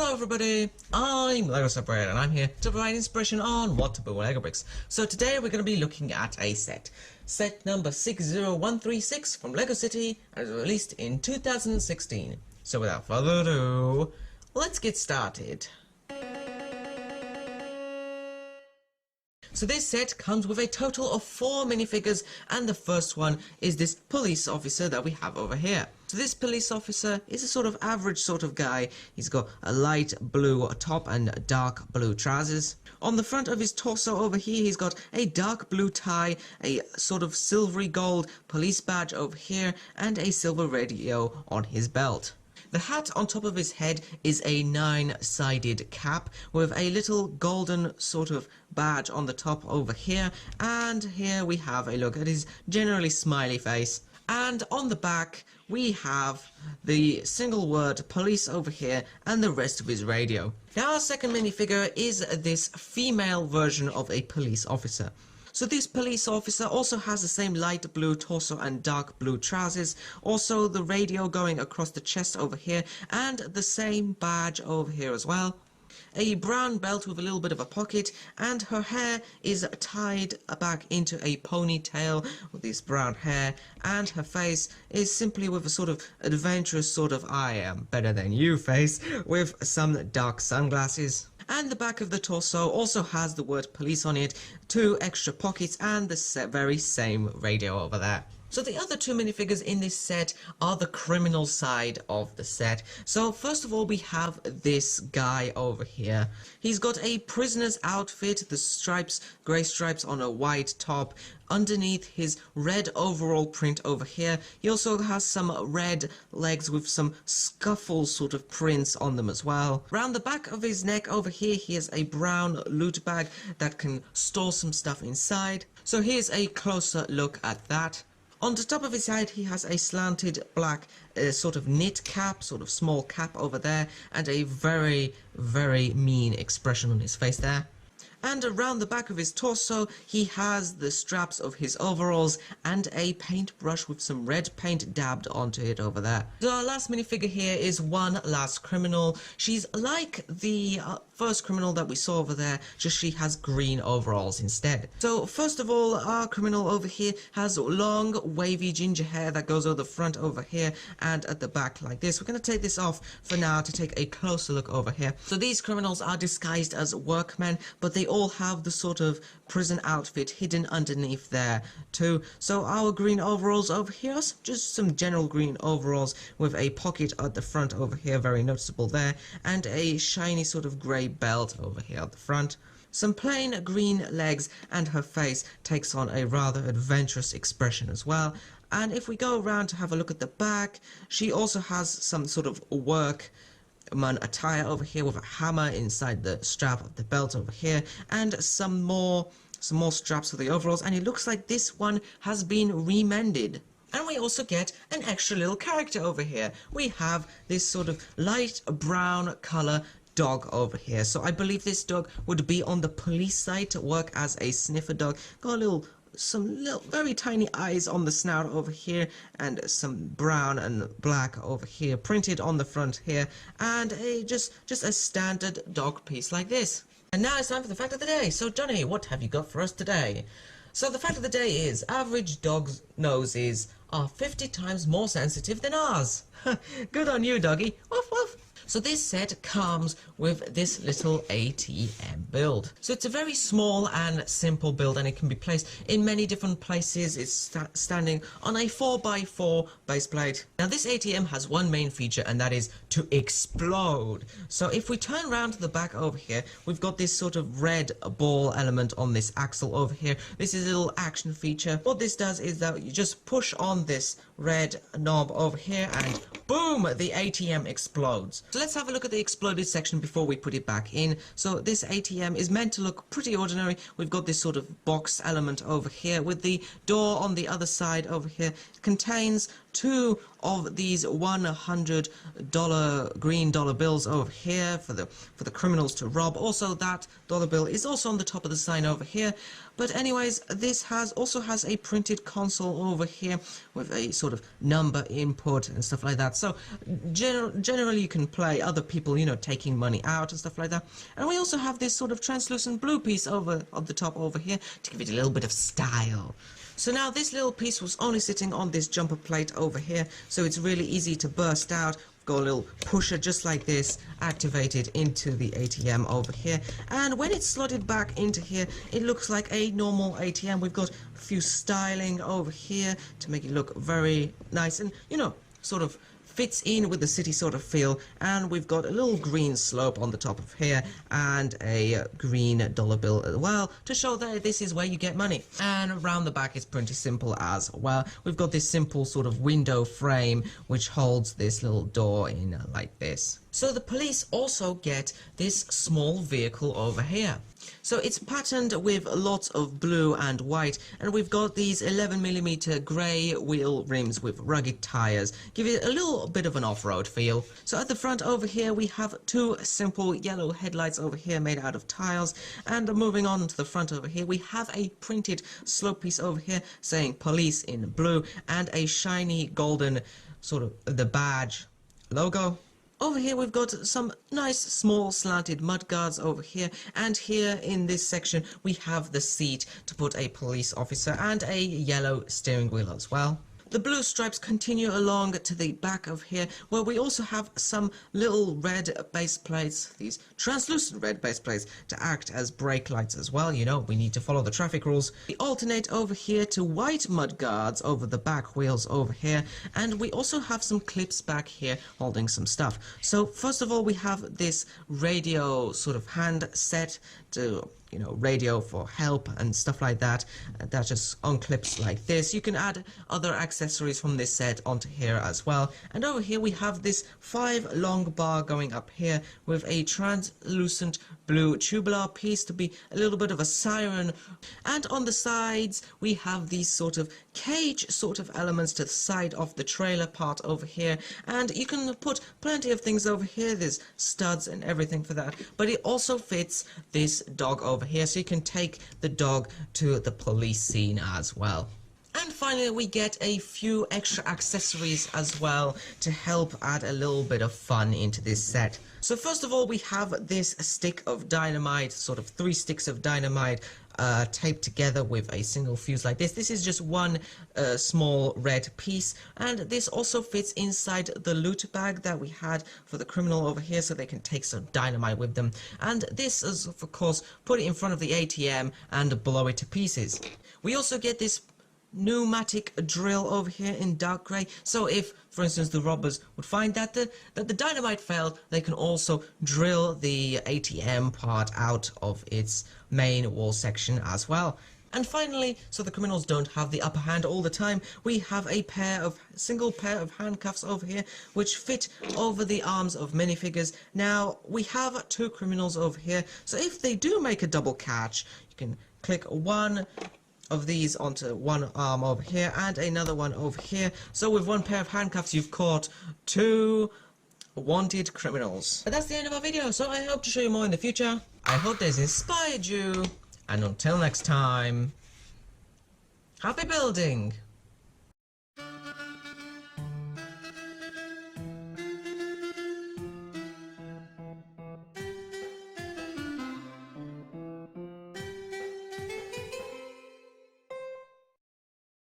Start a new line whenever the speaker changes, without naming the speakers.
Hello everybody, I'm LEGO Separator and I'm here to provide inspiration on what to build with LEGO bricks. So today we're going to be looking at a set number 60136 from LEGO City, and it was released in 2016. So without further ado, let's get started. So this set comes with a total of 4 minifigures, and the first one is this police officer that we have over here. So this police officer is a sort of average sort of guy. He's got a light blue top and dark blue trousers. On the front of his torso over here, he's got a dark blue tie, a sort of silvery gold police badge over here, and a silver radio on his belt. The hat on top of his head is a 9-sided cap with a little golden sort of badge on the top over here, and here we have a look at his generally smiley face. And on the back we have the single word police over here and the rest of his radio. Now our second minifigure is this female version of a police officer. So this police officer also has the same light blue torso and dark blue trousers, also the radio going across the chest over here, and the same badge over here as well. A brown belt with a little bit of a pocket, and her hair is tied back into a ponytail with this brown hair, and her face is simply with a sort of adventurous sort of I am better than you face with some dark sunglasses. And the back of the torso also has the word police on it, 2 extra pockets, and the very same radio over there. So the other 2 minifigures in this set are the criminal side of the set. So first of all we have this guy over here. He's got a prisoner's outfit, the stripes, grey stripes on a white top. Underneath his red overall print over here, he also has some red legs with some scuffle sort of prints on them as well. Round the back of his neck over here, he has a brown loot bag that can store some stuff inside. So here's a closer look at that. On the top of his head he has a slanted black sort of knit cap, sort of small cap over there, and a very mean expression on his face there. And around the back of his torso he has the straps of his overalls and a paintbrush with some red paint dabbed onto it over there. So our last minifigure here is one last criminal. She's like the first criminal that we saw over there, just she has green overalls instead. So first of all, our criminal over here has long wavy ginger hair that goes over the front over here and at the back like this. We're going to take this off for now to take a closer look over here. So these criminals are disguised as workmen, but they all have the sort of prison outfit hidden underneath there too. So our green overalls over here, just some general green overalls with a pocket at the front over here, very noticeable there, and a shiny sort of grey belt over here at the front. Some plain green legs, and her face takes on a rather adventurous expression as well. And if we go around to have a look at the back, she also has some sort of workman attire over here with a hammer inside the strap of the belt over here, and some more straps for the overalls, and it looks like this one has been remended. And we also get an extra little character over here. We have this sort of light brown color dog over here. So I believe this dog would be on the police side to work as a sniffer dog. Got some little very tiny eyes on the snout over here, and some brown and black over here printed on the front here, and just a standard dog piece like this. And now it's time for the fact of the day. So Johnny, what have you got for us today? So the fact of the day is average dogs' noses are 50 times more sensitive than ours. Good on you, doggy. Woof woof. So this set comes with this little ATM build. So it's a very small and simple build, and it can be placed in many different places. It's standing on a 4x4 base plate. Now this ATM has one main feature, and that is to explode. So if we turn around to the back over here, we've got this sort of red ball element on this axle over here. This is a little action feature. What this does is that you just push on this red knob over here and boom, the ATM explodes. So let's have a look at the exploded section before we put it back in. So this ATM is meant to look pretty ordinary. We've got this sort of box element over here with the door on the other side over here. It contains 2 of these $100 green dollar bills over here for the criminals to rob. Also that dollar bill is also on the top of the sign over here. But anyways, this also has a printed console over here with a sort of number input and stuff like that. So generally you can play display other people, you know, taking money out and stuff like that. And we also have this sort of translucent blue piece over on the top over here to give it a little bit of style. So now this little piece was only sitting on this jumper plate over here, so it's really easy to burst out. We've got a little pusher just like this activated into the ATM over here, and when it's slotted back into here, it looks like a normal ATM. We've got a few styling over here to make it look very nice and, you know, sort of fits in with the city sort of feel. And we've got a little green slope on the top of here and a green dollar bill as well to show that this is where you get money. And around the back it's pretty simple as well. We've got this simple sort of window frame which holds this little door in like this. So the police also get this small vehicle over here. So it's patterned with lots of blue and white, and we've got these 11mm grey wheel rims with rugged tyres, give it a little bit of an off-road feel. So at the front over here we have two simple yellow headlights over here made out of tiles, and moving on to the front over here we have a printed slope piece over here saying police in blue and a shiny golden sort of the badge logo. Over here we've got some nice small slanted mudguards over here, and here in this section we have the seat to put a police officer and a yellow steering wheel as well. The blue stripes continue along to the back of here, where we also have some little red base plates, these translucent red base plates, to act as brake lights as well. You know, we need to follow the traffic rules. We alternate over here to white mud guards over the back wheels over here, and we also have some clips back here holding some stuff. So first of all we have this radio sort of handset to, you know, radio for help and stuff like that. That just unclips like this. You can add other accessories from this set onto here as well. And over here we have this 5 long bar going up here with a translucent blue tubular piece to be a little bit of a siren. And on the sides we have these sort of cage sort of elements to the side of the trailer part over here, and you can put plenty of things over here. There's studs and everything for that, but it also fits this dog over here, so you can take the dog to the police scene as well. And finally we get a few extra accessories as well to help add a little bit of fun into this set. So first of all we have this stick of dynamite, sort of 3 sticks of dynamite taped together with a single fuse like this. This is just one small red piece, and this also fits inside the loot bag that we had for the criminal over here, so they can take some dynamite with them. And this is of course put it in front of the ATM and blow it to pieces. We also get this pneumatic drill over here in dark grey, so if for instance the robbers would find that the dynamite failed, they can also drill the ATM part out of its main wall section as well. And finally, so the criminals don't have the upper hand all the time, we have a single pair of handcuffs over here which fit over the arms of minifigures. Now we have 2 criminals over here, so if they do make a double catch, you can click one of these onto one arm over here and another one over here. So with one pair of handcuffs you've caught 2 wanted criminals. But that's the end of our video, so I hope to show you more in the future. I hope this inspired you, and until next time, happy building!